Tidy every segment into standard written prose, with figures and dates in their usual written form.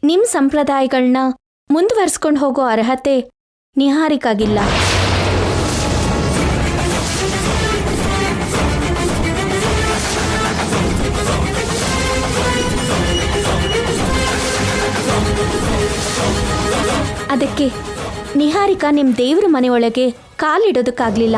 ನಿಮ್ಮ ಸಂಪ್ರದಾಯಗಳನ್ನ ಮುಂದುವರಿಸ್ಕೊಂಡು ಹೋಗೋ ಅರ್ಹತೆ ನಿಹಾರಿಕಾಗಿಲ್ಲ. ಅದಕ್ಕೆ ನಿಹಾರಿಕಾ ನಿಮ್ಮ ದೇವ್ರ ಮನೆಯೊಳಗೆ ಕಾಲಿಡೋದಕ್ಕಾಗ್ಲಿಲ್ಲ.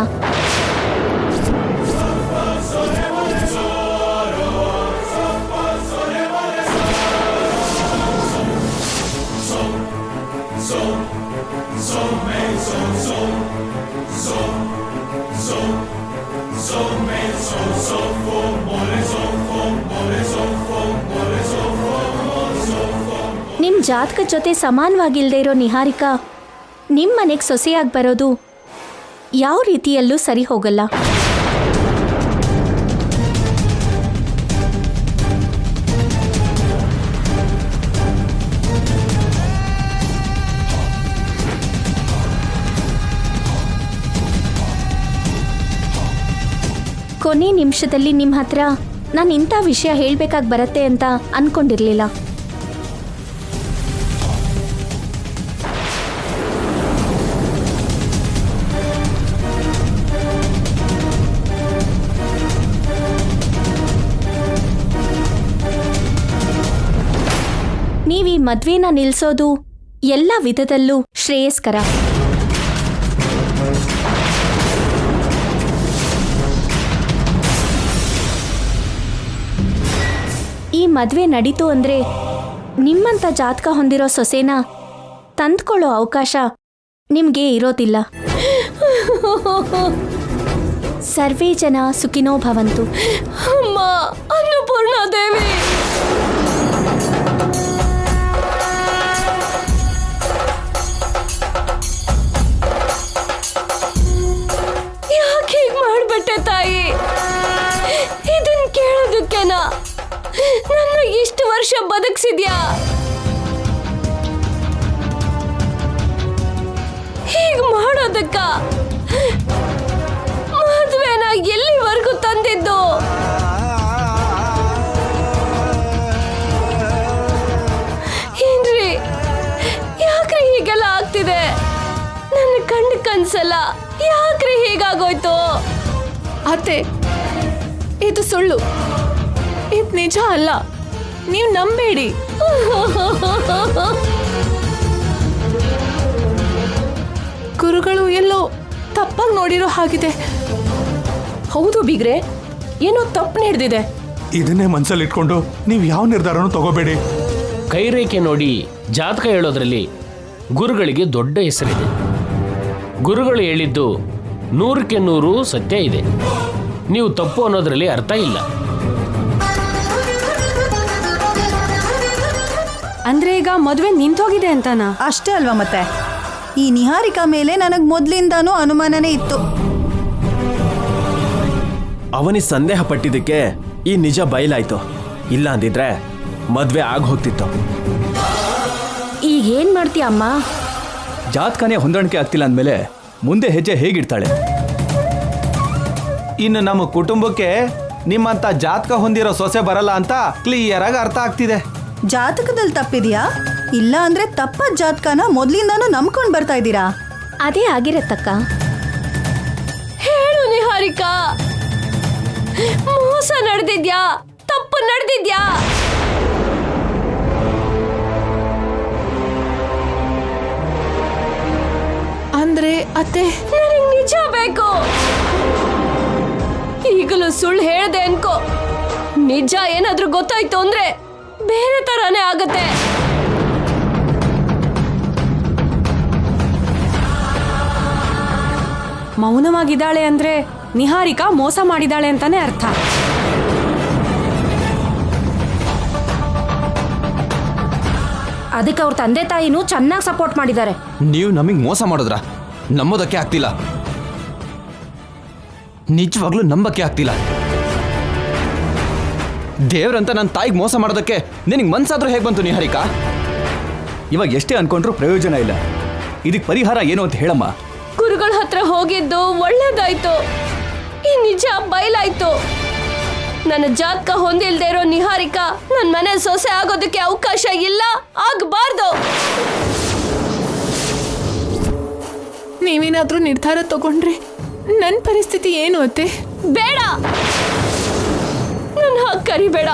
ನಿಮ್ಮ ಜಾತಕ ಜೊತೆ ಸಮಾನವಾಗಿಲ್ಲದೆ ಇರೋ ನಿಹಾರಿಕಾ ನಿಮ್ಮ ಮನೆಗೆ ಸೊಸೆಯಾಗಿ ಬರೋದು ಯಾವ ರೀತಿಯಲ್ಲೂ ಸರಿ ಹೋಗಲ್ಲ. ಕೊನೆ ನಿಮಿಷದಲ್ಲಿ ನಿಮ್ಮ ಹತ್ರ ನಾನು ಇಂಥ ವಿಷಯ ಹೇಳಬೇಕಾಗಿ ಬರತ್ತೆ ಅಂತ ಅನ್ಕೊಂಡಿರ್ಲಿಲ್ಲ. ನೀವೀ ಮದ್ವೆನ ನಿಲ್ಸೋದು ಎಲ್ಲ ವಿಧದಲ್ಲೂ ಶ್ರೇಯಸ್ಕರ. ಈ ಮದ್ವೆ ನಡೀತು ಅಂದ್ರೆ ನಿಮ್ಮಂಥ ಜಾತಕ ಹೊಂದಿರೋ ಸೊಸೆನ ತಂದ್ಕೊಳ್ಳೋ ಅವಕಾಶ ನಿಮ್ಗೆ ಇರೋದಿಲ್ಲ. ಸರ್ವೇ ಜನ ಸುಖಿನೋ ಭವಂತು. ಅಮ್ಮ ಅನ್ನಪೂರ್ಣ ದೇವಿ, ಯಾಕೆ ಹೀಗೆ ಮಾಡ್ಬಿಟ್ಟೆ ತಾಯಿ? ಇದನ್ ಕೇಳೋದಕ್ಕೆನಾ ನನ್ನ ಇಷ್ಟು ವರ್ಷ ಬದುಕ್ಸಿದ್ಯಾ? ಹೀಗೆ ಮಾಡೋದಕ್ಕ ಮದ್ವೆನ ಎಲ್ಲಿವರೆಗೂ ತಂದಿದ್ದು? ಏನ್ರಿ, ಯಾಕ್ರಿ ಹೀಗೆಲ್ಲ ಆಗ್ತಿದೆ? ನನ್ನ ಕಣ್ಣು ಕನ್ಸಲ್ಲ, ಯಾಕ್ರಿ ಹೀಗಾಗೋಯ್ತು? ಅತ್ತೆ, ಇದು ಸುಳ್ಳು, ಇದು ನಿಜ ಅಲ್ಲ, ನೀವು ನಂಬೇಡಿ. ಗುರುಗಳು ಎಲ್ಲೋ ತಪ್ಪಾಗಿ ನೋಡಿರೋ ಹಾಗಿದೆ. ಹೌದು ಬೀಗ್ರೆ, ಏನೋ ತಪ್ಪು ನಡೆದಿದೆ. ಇದನ್ನೇ ಮನಸ್ಸಲ್ಲಿ ಇಟ್ಕೊಂಡು ನೀವು ಯಾವ ನಿರ್ಧಾರನೂ ತಗೋಬೇಡಿ. ಕೈರೇಖೆ ನೋಡಿ ಜಾತಕ ಹೇಳೋದ್ರಲ್ಲಿ ಗುರುಗಳಿಗೆ ದೊಡ್ಡ ಹೆಸರಿದೆ. ಗುರುಗಳು ಹೇಳಿದ್ದು 100ಕ್ಕೆ 100 ಸತ್ಯ ಇದೆ. ನೀವು ತಪ್ಪು ಅನ್ನೋದ್ರಲ್ಲಿ ಅರ್ಥ ಇಲ್ಲ. ಅಂದ್ರೆ ಈಗ ಮದುವೆ ನಿಂತೋಗಿದೆ ಅಂತನಾ? ಅಷ್ಟೇ ಅಲ್ವಾ ಮತ್ತೆ. ಈ ನಿಹಾರಿಕಾ ಮೇಲೆ ನನಗೆ ಮೊದಲಿಂದಾನೂ ಅನುಮಾನನೇ ಇತ್ತು. ಅವನಿಗೆ ಸಂದೇಹ ಪಟ್ಟಿದ್ದಕ್ಕೆ ಈ ನಿಜ ಬಯಲಾಯ್ತು. ಇಲ್ಲ ಅಂದಿದ್ರೆ ಮದ್ವೆ ಆಗ ಹೋಗ್ತಿತ್ತು. ಈಗ ಏನ್ ಮಾಡ್ತೀಯ ಅಮ್ಮ? ಜಾತಕನೇ ಹೊಂದಾಣಿಕೆ ಆಗ್ತಿಲ್ಲ ಅಂದಮೇಲೆ ಮುಂದೆ ಹೆಜ್ಜೆ ಹೇಗಿಡ್ತಾಳೆ? ಇನ್ನು ನಮ್ಮ ಕುಟುಂಬಕ್ಕೆ ನಿಮ್ಮಂತ ಜಾತಕ ಹೊಂದಿರೋ ಸೊಸೆ ಬರಲ್ಲ ಅಂತ ಕ್ಲಿಯರ್ ಆಗಿ ಅರ್ಥ ಆಗ್ತಿದೆ. ಜಾತಕದಲ್ಲಿ ತಪ್ಪಿದ್ಯಾ? ಇಲ್ಲ ಅಂದ್ರೆ ತಪ್ಪಾದ ಜಾತಕನ ಮೊದಲಿಂದಾನೂ ನಂಬ್ಕೊಂಡು ಬರ್ತಾ ಇದ್ದೀರಾ? ಅದೇ ಆಗಿರತ್ತಕ್ಕ. ಹೇಳು ನಿಹಾರಿಕಾ, ಮೋಸ ನಡೆದಿದ್ಯಾ? ತಪ್ಪು ನಡೆದಿದ್ಯಾ? ಅಂದ್ರೆ ಅತ್ತೆ, ನನಗೆ ನಿಜ ಬೇಕು. ಈಗಲೂ ಸುಳ್ಳು ಹೇಳ್ದೆ ಅನ್ಕೋ, ನಿಜ ಏನಾದ್ರೂ ಗೊತ್ತಾಯ್ತು ಅಂದ್ರೆ ಬೇರೆ ತರಾನೇ ಆಗತ್ತೆ. ಮೌನವಾಗಿದ್ದಾಳೆ ಅಂದ್ರೆ ನಿಹಾರಿಕಾ ಮೋಸ ಮಾಡಿದಾಳೆ ಅಂತಾನೆ ಅರ್ಥ. ಅದಕ್ಕೆ ಅವ್ರ ತಂದೆ ತಾಯಿನೂ ಚೆನ್ನಾಗಿ ಸಪೋರ್ಟ್ ಮಾಡಿದ್ದಾರೆ. ನೀವು ನಮಗೆ ಮೋಸ ಮಾಡಿದ್ರ? ನಂಬೋದಕ್ಕೆ ಆಗ್ತಿಲ್ಲ, ನಿಜವಾಗ್ಲೂ ನಂಬಕ್ಕೆ ಆಗ್ತಿಲ್ಲ. ದೇವ್ರಂತ ನನ್ನ ತಾಯಿಗೆ ಮೋಸ ಮಾಡೋದಕ್ಕೆ ನಿನಗೆ ಮನ್ಸಾದ್ರೂ ಹೇಗೆ ಬಂತು ನಿಹಾರಿಕಾ? ಇವಾಗ ಎಷ್ಟೇ ಅನ್ಕೊಂಡ್ರೂ ಪ್ರಯೋಜನ ಇಲ್ಲ. ಇದಕ್ಕೆ ಪರಿಹಾರ ಏನು ಅಂತ ಹೇಳಮ್ಮ. ಗುರುಗಳ ಹತ್ರ ಹೋಗಿದ್ದು ಒಳ್ಳೇದಾಯ್ತು. ಈ ನಿಜ ಬಯಲಾಯ್ತು. ನನ್ನ ಜಾತಕ ಹೊಂದಿಲ್ದೇ ಇರೋ ನಿಹಾರಿಕಾ ನನ್ನ ಮನೆ ಸೊಸೆ ಆಗೋದಕ್ಕೆ ಅವಕಾಶ ಇಲ್ಲ, ಆಗಬಾರ್ದು. ನೀವೇನಾದ್ರೂ ನಿರ್ಧಾರ ತಗೊಂಡ್ರೆ ನನ್ನ ಪರಿಸ್ಥಿತಿ ಏನು ಅತ್ತೆ? ಬೇಡ, ನನ್ನ ಹಾಗೆ ಕರಿಬೇಡ.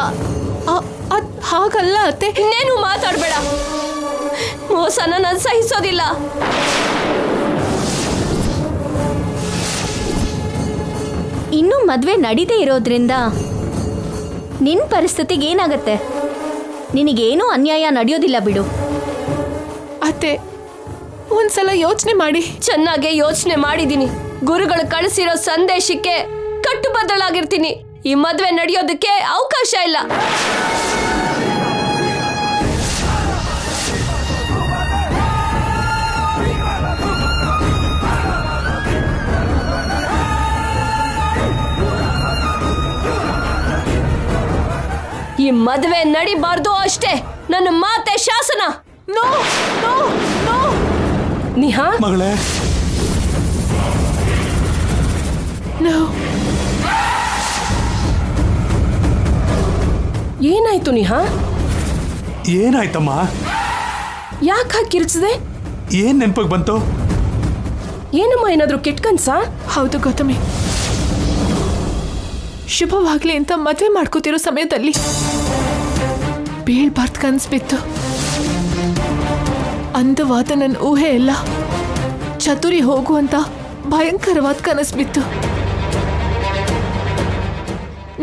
ಅದ್ ಹಾಗಲ್ಲ ಅತ್ತೆ. ಇನ್ನೇನು ಮಾತಾಡಬೇಡ. ಮೋಸನ ನಾನು ಸಹಿಸೋದಿಲ್ಲ. ಇನ್ನೂ ಮದುವೆ ನಡೀದೇ ಇರೋದ್ರಿಂದ ನಿನ್ನ ಪರಿಸ್ಥಿತಿಗೆ ಏನಾಗತ್ತೆ? ನಿನಗೇನೂ ಅನ್ಯಾಯ ನಡೆಯೋದಿಲ್ಲ ಬಿಡು. ಅತ್ತೆ ಒಂದ್ಸಲ ಯೋಚನೆ ಮಾಡಿ. ಚೆನ್ನಾಗೆ ಯೋಚನೆ ಮಾಡಿದ್ದೀನಿ. ಗುರುಗಳು ಕಳಿಸಿರೋ ಸಂದೇಶಕ್ಕೆ ಕಟ್ಟುಬದ್ಧಳಾಗಿರ್ತೀನಿ. ಈ ಮದುವೆ ನಡೆಯೋದಕ್ಕೆ ಅವಕಾಶ ಇಲ್ಲ. ಈ ಮದುವೆ ನಡಿಬಾರ್ದು ಅಷ್ಟೇ. ನನ್ನ ಮಾತೆ ಶಾಸನ. No no no. ನಿಹಾ, ಮಗಳೇ, ನೋ. ಏನಾಯ್ತು ನಿಹಾ? ಏನಾಯ್ತಮ್ಮ? ಯಾಕೆ ಕಿರ್ಚಿದೆ? ಏನ್ ನೆನ್ಪಕ್ಕೆ ಬಂತು? ಏನಮ್ಮ, ಏನಾದ್ರೂ ಕೆಟ್ಟ ಕನ್ಸಾ? ಹೌದು ಗೌತಮಿ, ಶುಭವಾಗ್ಲಿ ಅಂತ ಮದುವೆ ಮಾಡ್ಕೋತಿರೋ ಸಮಯದಲ್ಲಿ ಬೀಳ್ಬಾರ್ದು ಕನ್ಸ್ ಬಿತ್ತು. ಅಂದವಾದ ನನ್ನ ಊಹೆ ಎಲ್ಲ ಚತುರಿ ಹೋಗುವಂತ ಭಯಂಕರವಾದ ಕನಸು ಬಿತ್ತು.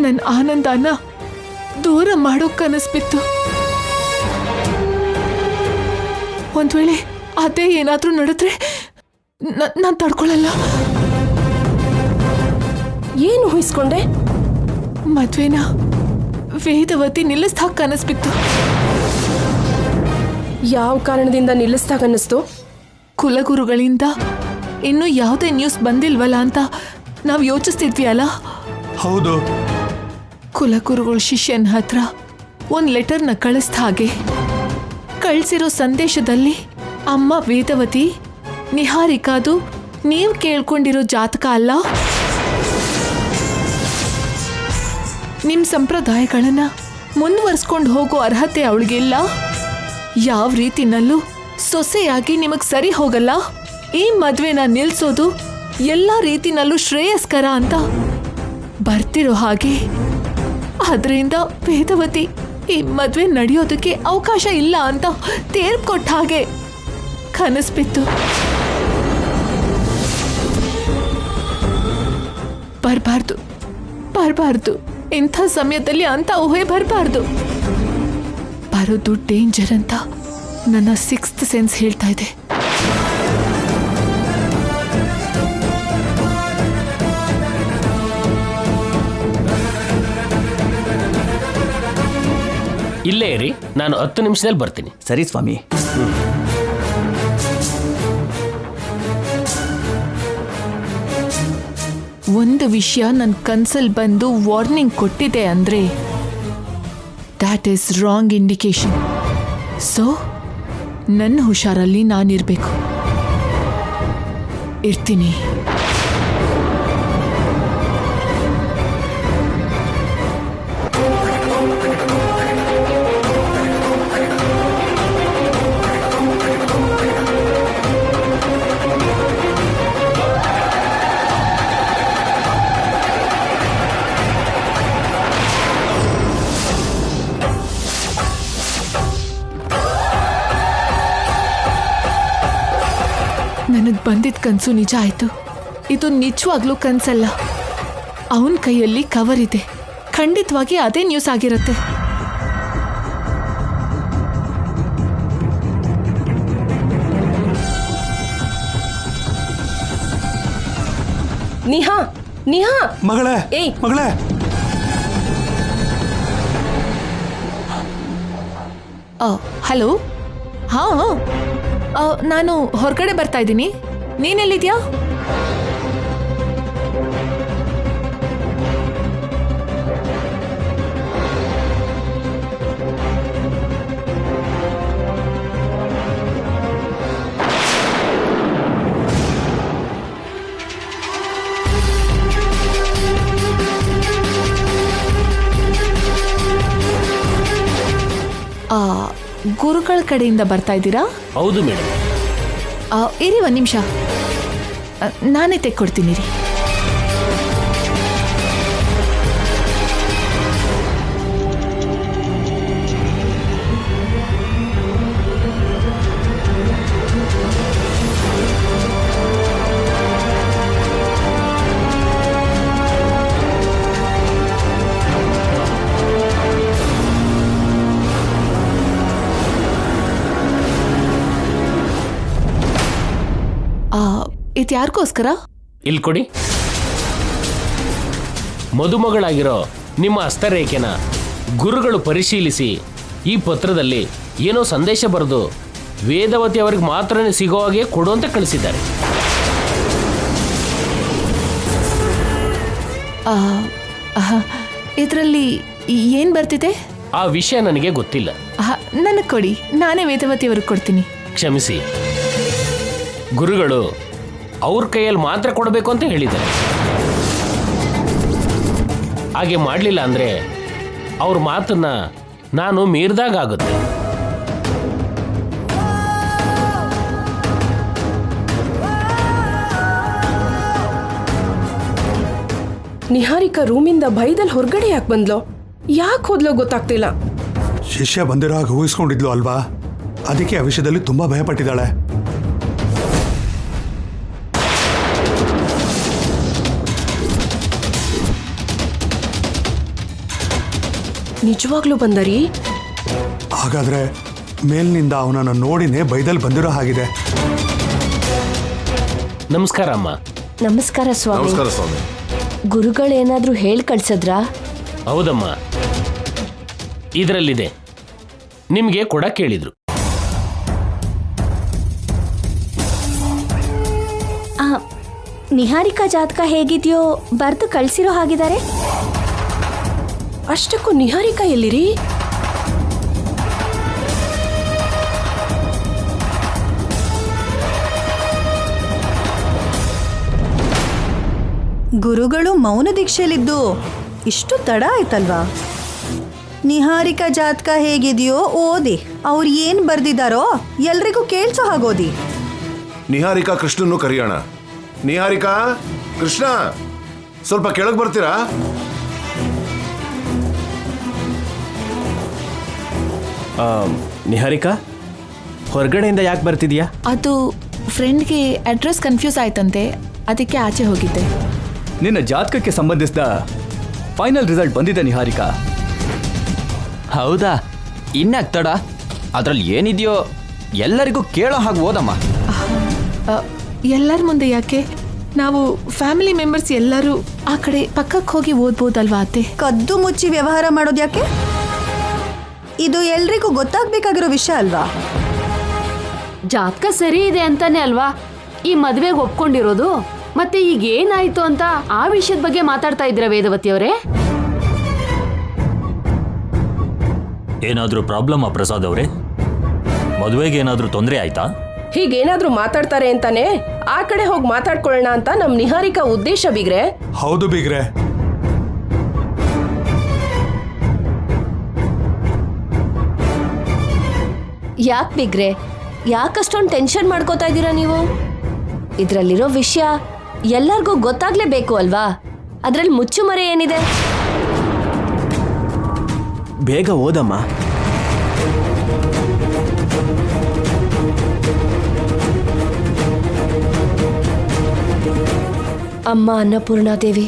ನನ್ನ ಆನಂದನ ದೂರ ಮಾಡೋ ಕನಸು ಬಿತ್ತು. ಒಂದ್ ವೇಳೆ ಅದೇ ಏನಾದ್ರೂ ನಡೆದ್ರೆ ನಾನು ತಡ್ಕೊಳ್ಳಲ್ಲ. ಏನು ಊಹಿಸ್ಕೊಂಡೆ? ಮದ್ವೆನ ವೇದವತಿ ನಿಲ್ಲಿಸ್ದಾಗ ಕನಸು ಬಿತ್ತು. ಯಾವ ಕಾರಣದಿಂದ ನಿಲ್ಲಿಸ್ದಾಗ ಅನ್ನಿಸ್ತು? ಕುಲಗುರುಗಳಿಂದ ಇನ್ನೂ ಯಾವುದೇ ನ್ಯೂಸ್ ಬಂದಿಲ್ವಲ್ಲ ಅಂತ ನಾವು ಯೋಚಿಸ್ತಿದ್ವಿ ಅಲ್ಲ. ಹೌದು. ಕುಲಗುರುಗಳ ಶಿಷ್ಯನ ಹತ್ರ ಒಂದು ಲೆಟರ್ನ ಕಳಿಸ್ದ ಹಾಗೆ ಕಳಿಸಿರೋ ಸಂದೇಶದಲ್ಲಿ ಅಮ್ಮ ವೇದವತಿ, ನಿಹಾರಿಕಾದು ನೀವು ಕೇಳ್ಕೊಂಡಿರೋ ಜಾತಕ ಅಲ್ಲ, ನಿಮ್ಮ ಸಂಪ್ರದಾಯಗಳನ್ನ ಮುಂದುವರ್ಸ್ಕೊಂಡು ಹೋಗೋ ಅರ್ಹತೆ ಅವಳಿಗಿಲ್ಲ, ಯಾವ ರೀತಿನಲ್ಲೂ ಸೊಸೆಯಾಗಿ ನಿಮಗೆ ಸರಿ ಹೋಗಲ್ಲ, ಈ ಮದುವೆನ ನಿಲ್ಲಿಸೋದು ಎಲ್ಲ ರೀತಿನಲ್ಲೂ ಶ್ರೇಯಸ್ಕರ ಅಂತ ಬರ್ತಿರೋ ಹಾಗೆ. ಅದರಿಂದ ವೇದವತಿ ಈ ಮದುವೆ ನಡೆಯೋದಕ್ಕೆ ಅವಕಾಶ ಇಲ್ಲ ಅಂತ ತೀರ್ಪು ಕೊಟ್ಟ ಹಾಗೆ ಕನಸು ಬಿತ್ತು. ಬರಬಾರ್ದು ಇಂಥ ಸಮಯದಲ್ಲಿ ಅಂತ ಊಹೆ ಬರಬಾರ್ದು. ಬರೋದು ಡೇಂಜರ್ ಅಂತ ನನ್ನ 6th ಸೆನ್ಸ್ ಹೇಳ್ತಾ ಇದೆ. ಇಲ್ಲೇ ಇರಿ, ನಾನು 10 ನಿಮಿಷದಲ್ಲಿ ಬರ್ತೀನಿ. ಸರಿ ಸ್ವಾಮಿ. ಒಂದು ವಿಷಯ ನನ್ನ ಕನ್ಸಲ್ಲಿ ಬಂದು ವಾರ್ನಿಂಗ್ ಕೊಟ್ಟಿದೆ ಅಂದರೆ that is wrong indication. So ನನ್ನ ಹುಷಾರಲ್ಲಿ ನಾನಿರಬೇಕು. ಇರ್ತೀನಿ. ನನಗೆ ಬಂದಿದ್ದ ಕನಸು ನಿಜ ಆಯಿತು. ಇದು ನಿಜವಾಗ್ಲೂ ಕನಸಲ್ಲ. ಅವನ ಕೈಯಲ್ಲಿ ಕವರ್ ಇದೆ. ಖಂಡಿತವಾಗಿ ಅದೇ ನ್ಯೂಸ್ ಆಗಿರುತ್ತೆ. ನಿಹಾ, ನಿಹಾ, ಮಗಳೇ, ಏಯ್. ಮಗಳೇ, ಹಲೋ. ಹಾಂ, ನಾನು ಹೊರಗಡೆ ಬರ್ತಾ ಇದ್ದೀನಿ. ನೀನೆಲ್ಲಿದ್ಯಾ? ಗುರುಗಳ ಕಡೆಯಿಂದ ಬರ್ತಾ ಇದ್ದೀರಾ? ಹೌದು ಮೇಡಮ್. ಇರಿ ಒಂದು ನಿಮಿಷ, ನಾನೇ ತೆಕ್ಕೊಡ್ತೀನಿ ರೀ. ಇದು ಯಾರಿಗೋಸ್ಕರ? ಇಲ್ಲಿ ಕೊಡಿ. ಮದುಮಗಳಾಗಿರೋ ನಿಮ್ಮ ಹಸ್ತರೇಖೆನ ಗುರುಗಳು ಪರಿಶೀಲಿಸಿ ಈ ಪತ್ರದಲ್ಲಿ ಏನೋ ಸಂದೇಶ ಬರೆದು ವೇದವತಿ ಅವರಿಗೆ ಮಾತ್ರನೇ ಸಿಗೋ ಹಾಗೆ ಕೊಡು ಅಂತ ಕಳಿಸಿದ್ದಾರೆ. ಇದರಲ್ಲಿ ಏನು ಬರ್ತಿದೆ? ಆ ವಿಷಯ ನನಗೆ ಗೊತ್ತಿಲ್ಲ. ನನಗೆ ಕೊಡಿ, ನಾನೇ ವೇದವತಿ ಅವ್ರಿಗೆ ಕೊಡ್ತೀನಿ. ಕ್ಷಮಿಸಿ, ಗುರುಗಳು ಅವ್ರ ಕೈಯಲ್ಲಿ ಮಾತ್ರ ಕೊಡಬೇಕು ಅಂತ ಹೇಳಿದ್ದಾರೆ. ಹಾಗೆ ಮಾಡಲಿಲ್ಲ ಅಂದರೆ ಅವ್ರ ಮಾತನ್ನ ನಾನು ಮೀರಿದಾಗ ಆಗುತ್ತೆ. ನಿಹಾರಿಕಾ ರೂಮಿಂದ ಭಯದಲ್ಲಿ ಹೊರಗಡೆ ಯಾಕೆ ಬಂದ್ಲೋ, ಯಾಕೆ ಹೋದ್ಲೋ ಗೊತ್ತಾಗ್ತಿಲ್ಲ. ಶಿಷ್ಯ ಬಂದಿರೋ ಹಾಗೆ ಊಹಿಸ್ಕೊಂಡಿದ್ಲು ಅಲ್ವಾ, ಅದಕ್ಕೆ ಆ ವಿಷಯದಲ್ಲಿ ತುಂಬಾ ಭಯಪಟ್ಟಿದ್ದಾಳೆ. ನಿಜವಾಗ್ಲೂ ಬಂದರಿ? ಹಾಗಾದ್ರೆ ಮೇಲ್ನಿಂದ ಅವನನ್ನು ನೋಡಿನೇ ಬೈದಲ್ಲಿ ಬಂದಿರೋ ಹಾಗಿದೆ. ನಮಸ್ಕಾರ ಅಮ್ಮ. ನಮಸ್ಕಾರ ಸ್ವಾಮಿ. ನಮಸ್ಕಾರ ಸ್ವಾಮಿ. ಗುರುಗಳೇನಾದ್ರೂ ಹೇಳಿ ಕಳ್ಸದ್ರಾ? ಹೌದಮ್ಮ, ಇದರಲ್ಲಿದೆ. ನಿಮಗೆ ಕೊಡಕ್ಕೆ ಹೇಳಿದ್ರು. ನಿಹಾರಿಕಾ ಜಾತಕ ಹೇಗಿದೆಯೋ ಬರೆದು ಕಳಿಸಿರೋ ಹಾಗಿದ್ದಾರೆ. ಅಷ್ಟಕ್ಕೂ ನಿಹಾರಿಕಾ ಎಲ್ಲಿರಿ? ಗುರುಗಳು ಮೌನ ದೀಕ್ಷೆಯಲ್ಲಿದ್ದು ಇಷ್ಟು ತಡ ಆಯ್ತಲ್ವಾ? ನಿಹಾರಿಕಾ ಜಾತಕ ಹೇಗಿದೆಯೋ ಓದಿ, ಅವ್ರು ಏನು ಬರ್ದಿದ್ದಾರೋ ಎಲ್ರಿಗೂ ಕೇಳಿಸೋ ಹಾಗೋದಿ. ನಿಹಾರಿಕಾ ಕೃಷ್ಣನ್ನು ಕರೆಯೋಣ. ನಿಹಾರಿಕಾ, ಕೃಷ್ಣ, ಸ್ವಲ್ಪ ಕೆಳಗೆ ಬರ್ತೀರಾ? ನಿಹಾರಿಕಾ, ಹೊರಗಡೆಯಿಂದ ಯಾಕೆ ಬರ್ತಿದ್ಯಾ? ಅದು ಫ್ರೆಂಡ್ಗೆ ಅಡ್ರೆಸ್ ಕನ್ಫ್ಯೂಸ್ ಆಯ್ತಂತೆ, ಅದಕ್ಕೆ ಆಚೆ ಹೋಗಿದ್ದೆ. ನಿನ್ನ ಜಾತಕಕ್ಕೆ ಸಂಬಂಧಿಸಿದ ಫೈನಲ್ ರಿಸಲ್ಟ್ ಬಂದಿದೆ ನಿಹಾರಿಕಾ. ಹೌದಾ? ಇನ್ಯಾಕ್ ತಡ? ಅದ್ರಲ್ಲಿ ಏನಿದೆಯೋ ಎಲ್ಲರಿಗೂ ಕೇಳೋ ಹಾಗೆ ಓದಮ್ಮ. ಎಲ್ಲರ ಮುಂದೆ ಯಾಕೆ? ನಾವು ಫ್ಯಾಮಿಲಿ ಮೆಂಬರ್ಸ್ ಎಲ್ಲರೂ ಆ ಕಡೆ ಪಕ್ಕಕ್ಕೆ ಹೋಗಿ ಓದ್ಬೋದಲ್ವಾ ಅತ್ತೆ? ಕದ್ದು ಮುಚ್ಚಿ ವ್ಯವಹಾರ ಮಾಡೋದು ಯಾಕೆ? ಇದು ಎಲ್ರಿಗೂ ಗೊತ್ತಾಗ್ಬೇಕಾಗಿರೋ ವಿಷಯ ಅಲ್ವಾ? ಜಾತಕ ಸರಿ ಇದೆ ಅಂತಾನೆ ಅಲ್ವಾ ಈ ಮದ್ವೆಗೆ ಒಪ್ಕೊಂಡಿರೋದು. ಮತ್ತೆ ಈಗ ಏನಾಯ್ತು ಅಂತ ಆ ವಿಷಯದ ಬಗ್ಗೆ ಮಾತಾಡ್ತಾ ಇದ್ರ ವೇದವತಿ ಅವರೇ? ಏನಾದ್ರೂ ಪ್ರಾಬ್ಲಮ್ ಪ್ರಸಾದ್ ಅವರೇ? ಮದುವೆಗೆ ಏನಾದ್ರೂ ತೊಂದರೆ ಆಯ್ತಾ? ಹೀಗೇನಾದ್ರೂ ಮಾತಾಡ್ತಾರೆ ಅಂತಾನೆ ಆ ಕಡೆ ಹೋಗಿ ಮಾತಾಡ್ಕೊಳ್ಳೋಣ ಅಂತ ನಮ್ ನಿಹಾರಿಕಾ ಉದ್ದೇಶ ಬಿಗ್ರೆ. ಹೌದು ಬಿಗ್ರೆ. ಯಾಕೆ ಬಿಗ್ರೆ, ಯಾಕಷ್ಟೊಂದು ಟೆನ್ಷನ್ ಮಾಡ್ಕೋತಾ ಇದ್ದೀರಾ ನೀವು? ಇದ್ರಲ್ಲಿರೋ ವಿಷಯ ಎಲ್ಲರಿಗೂ ಗೊತ್ತಾಗ್ಲೇಬೇಕು ಅಲ್ವಾ? ಅದ್ರಲ್ಲಿ ಮುಚ್ಚುಮರೆ ಏನಿದೆ? ಬೇಗ ಓದಮ್ಮ. ಅಮ್ಮ ಅನ್ನಪೂರ್ಣಾದೇವಿ,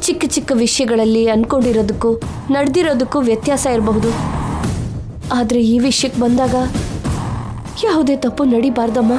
ಚಿಕ್ಕ ಚಿಕ್ಕ ವಿಷಯಗಳಲ್ಲಿ ಅನ್ಕೊಂಡಿರೋದಕ್ಕೂ ನಡೆದಿರೋದಕ್ಕೂ ವ್ಯತ್ಯಾಸ ಇರಬಹುದು. ಆದರೆ ಈ ವಿಷಯಕ್ಕೆ ಬಂದಾಗ ಯಾವುದೇ ತಪ್ಪು ನಡಿಬಾರ್ದಮ್ಮ.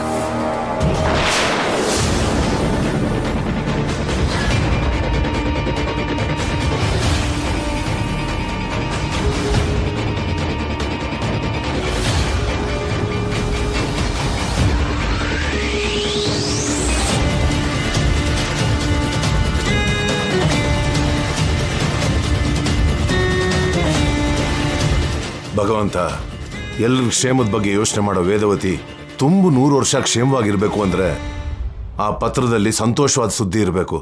ಭಗವಂತ, ಎಲ್ಲರ ಕ್ಷೇಮದ ಬಗ್ಗೆ ಯೋಚನೆ ಮಾಡೋ ವೇದವತಿ 100 ವರ್ಷ ಕ್ಷೇಮವಾಗಿರ್ಬೇಕು ಅಂದ್ರೆ ಆ ಪತ್ರದಲ್ಲಿ ಸಂತೋಷವಾದ ಸುದ್ದಿ ಇರಬೇಕು.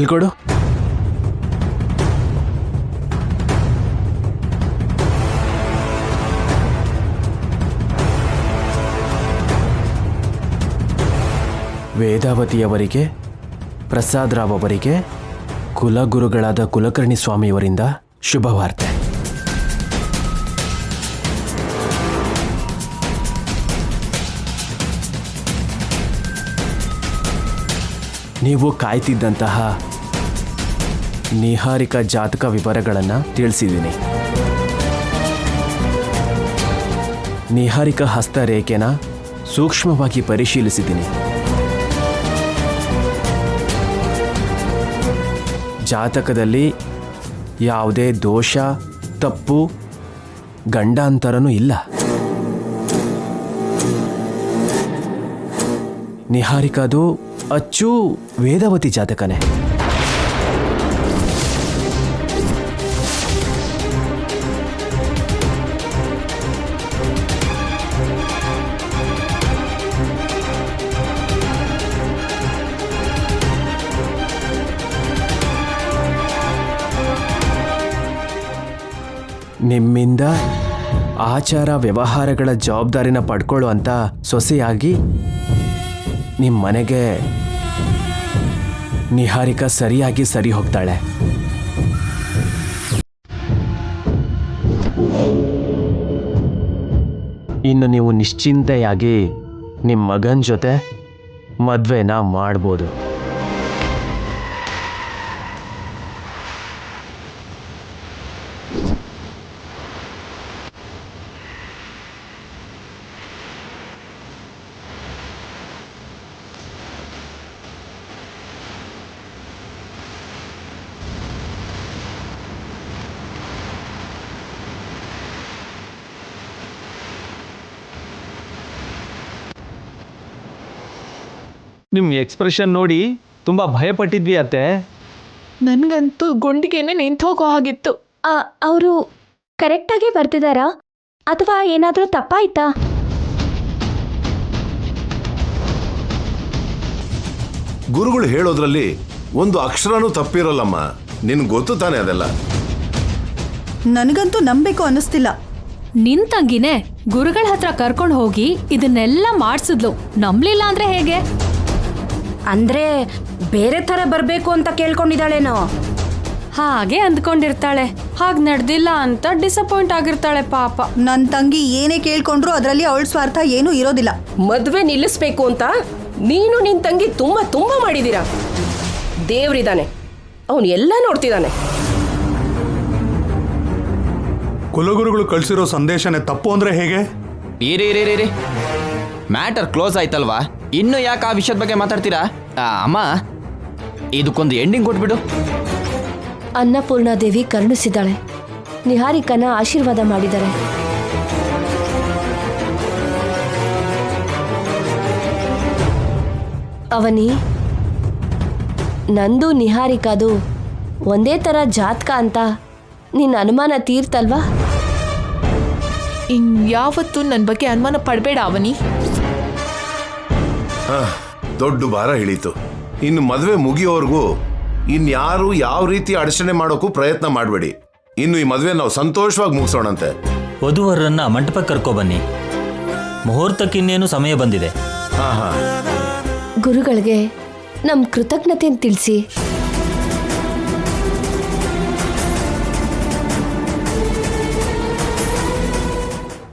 ಇಲ್ಕೊಡು. ವೇದಾವತಿಯವರಿಗೆ, ಪ್ರಸಾದ್ ರಾವ್ ಅವರಿಗೆ, ಕುಲಗುರುಗಳಾದ ಕುಲಕರ್ಣಿ ಸ್ವಾಮಿಯವರಿಂದ ಶುಭವಾರ್ತೆ. ನೀವು ಕಾಯ್ತಿದ್ದಂತಹ ನಿಹಾರಿಕಾ ಜಾತಕ ವಿವರಗಳನ್ನು ತಿಳಿಸಿದ್ದೀನಿ. ನಿಹಾರಿಕಾ ಹಸ್ತರೇಖೆನ ಸೂಕ್ಷ್ಮವಾಗಿ ಪರಿಶೀಲಿಸಿದ್ದೀನಿ. ಜಾತಕದಲ್ಲಿ ಯಾವುದೇ ದೋಷ, ತಪ್ಪು, ಗಂಡಾಂತರನೂ ಇಲ್ಲ. ನಿಹಾರಿಕಾದು ಅಚ್ಚು ವೇದಾವತಿ ಜಾತಕನೇ. ನಿಮ್ಮಿಂದ ಆಚಾರ ವ್ಯವಹಾರಗಳ ಜವಾಬ್ದಾರಿನ ಪಡ್ಕೊಳ್ಳುವಂಥ ಸೊಸೆಯಾಗಿ ನಿಮ್ಮ ಮನೆಗೆ ನಿಹಾರಿಕಾ ಸರಿಯಾಗಿ ಸರಿ ಹೋಗ್ತಾಳೆ. ಇನ್ನು ನೀವು ನಿಶ್ಚಿಂತೆಯಾಗಿ ನಿಮ್ಮ ಮಗನ ಜೊತೆ ಮದುವೆನ ಮಾಡ್ಬೋದು. ನಿಮ್ಮ ಎಕ್ಸ್ಪ್ರೆಷನ್ ನೋಡಿ ತುಂಬ ಭಯಪಟ್ಟಿದ್ವಿ ಅತ್ತೆ. ನನಗಂತೂ ಗುಂಡಿಗೆನೆ ನಿಂತೋಗೋ ಹಾಗಿತ್ತು. ಅವರು ಕರೆಕ್ಟಾಗಿ ಬರ್ತಿದ್ದಾರಾ ಅಥವಾ ಏನಾದರೂ ತಪ್ಪಾಯ್ತಾ? ಗುರುಗಳು ಹೇಳೋದ್ರಲ್ಲಿ ಒಂದು ಅಕ್ಷರನೂ ತಪ್ಪಿರಲ್ಲಮ್ಮ. ನಿನ್ ಗೊತ್ತು ತಾನೆ ಅದೆಲ್ಲ. ನನಗಂತೂ ನಂಬೇಕು ಅನ್ನಿಸ್ತಿಲ್ಲ. ನಿನ್ ತಂಗಿನೇ ಗುರುಗಳ ಹತ್ರ ಕರ್ಕೊಂಡು ಹೋಗಿ ಇದನ್ನೆಲ್ಲ ಮಾಡಿಸಿದ್ಲು. ನಂಬ್ಲಿಲ್ಲ ಅಂದ್ರೆ ಹೇಗೆ? ಅಂದ್ರೆ ಬೇರೆ ಥರ ಬರಬೇಕು ಅಂತ ಕೇಳ್ಕೊಂಡಿದ್ದಾಳೇನೋ. ಹಾಗೆ ಅಂದ್ಕೊಂಡಿರ್ತಾಳೆ. ಹಾಗೆ ನಡೆದಿಲ್ಲ ಅಂತ ಡಿಸಪಾಯಿಂಟ್ ಆಗಿರ್ತಾಳೆ ಪಾಪ. ನನ್ನ ತಂಗಿ ಏನೇ ಕೇಳ್ಕೊಂಡ್ರು ಅದರಲ್ಲಿ ಅವಳ ಸ್ವಾರ್ಥ ಏನೂ ಇರೋದಿಲ್ಲ. ಮದುವೆ ನಿಲ್ಲಿಸ್ಬೇಕು ಅಂತ ನೀನು ನಿನ್ ತಂಗಿ ತುಂಬಾ ತುಂಬಾ ಮಾಡಿದೀರಾ. ದೇವ್ರಿದಾನೆ, ಅವನು ಎಲ್ಲ ನೋಡ್ತಿದ್ದಾನೆ. ಕುಲಗುರುಗಳು ಕಳಿಸಿರೋ ಸಂದೇಶನೇ ತಪ್ಪು ಅಂದ್ರೆ ಹೇಗೆ? ರೀ ಮ್ಯಾಟರ್ ಕ್ಲೋಸ್ ಆಯ್ತಲ್ವಾ? ಇನ್ನು ಯಾಕೆ ಆ ವಿಷಯದ ಬಗ್ಗೆ ಮಾತಾಡ್ತೀರಾ? ಅಮ್ಮ, ಇದಕ್ಕೊಂದು ಎಂಡಿಂಗ್ ಕೊಟ್ಬಿಡು. ಅನ್ನಪೂರ್ಣಾದೇವಿ ಕರುಣಿಸಿದ್ದಾಳೆ. ನಿಹಾರಿಕನ ಆಶೀರ್ವಾದ ಮಾಡಿದ್ದಾರೆ. ಅವನಿ, ನಂದು ನಿಹಾರಿಕಾದು ಒಂದೇ ಥರ ಜಾತಕ ಅಂತ ನಿನ್ನ ಅನುಮಾನ ತೀರ್ತಲ್ವಾ? ಇನ್ಯಾವತ್ತೂ ನನ್ನ ಬಗ್ಗೆ ಅನುಮಾನ ಪಡಬೇಡ ಅವನಿ. ದೊಡ್ಡ ಭಾರ ಇಳೀತು. ಇನ್ನು ಮದುವೆ ಮುಗಿಯೋವರೆಗೂ ಇನ್ಯಾರು ಯಾವ ರೀತಿ ಅಡಚಣೆ ಮಾಡೋಕ್ಕೂ ಪ್ರಯತ್ನ ಮಾಡಬೇಡಿ. ಇನ್ನು ಈ ಮದುವೆ ನಾವು ಸಂತೋಷವಾಗಿ ಮುಗಿಸೋಣಂತೆ. ವಧುವರನ್ನ ಮಂಟಪಕ್ಕೆ ಕರ್ಕೊಬನ್ನಿ. ಮುಹೂರ್ತಕ್ಕಿನ್ನೇನು ಸಮಯ ಬಂದಿದೆ. ಗುರುಗಳಿಗೆ ನಮ್ಮ ಕೃತಜ್ಞತೆಯನ್ನು ತಿಳಿಸಿ.